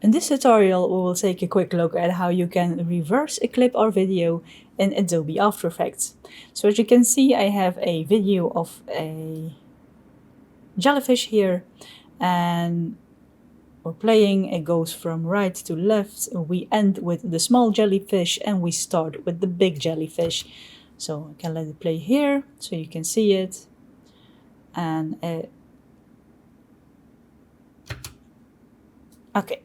In this tutorial, we will take a quick look at how you can reverse a clip or video in Adobe After Effects. So as you can see, I have a video of a jellyfish here, and we're playing. It goes from right to left. We end with the small jellyfish and we start with the big jellyfish. So I can let it play here so you can see it. And okay.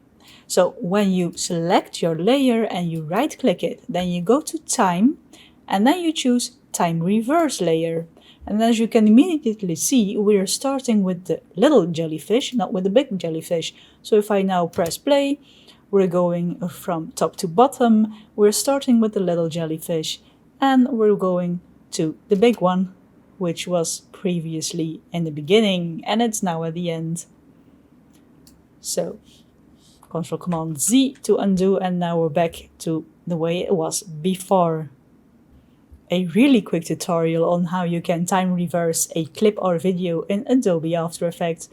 So when you select your layer and you right click it, then you go to time and then you choose time reverse layer. And as you can immediately see, we are starting with the little jellyfish, not with the big jellyfish. So if I now press play, we're going from top to bottom. We're starting with the little jellyfish and we're going to the big one, which was previously in the beginning and it's now at the end. So Control Command Z to undo, and now we're back to the way it was before. A really quick tutorial on how you can time reverse a clip or video in Adobe After Effects.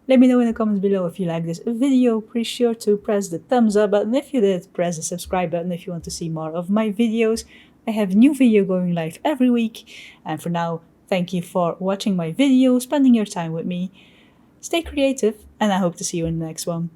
Let me know in the comments below if you like this video. Be sure to press the thumbs up button if you did, press the subscribe button if you want to see more of my videos. I have a new video going live every week, and for now, thank you for watching my video, spending your time with me. Stay creative, and I hope to see you in the next one.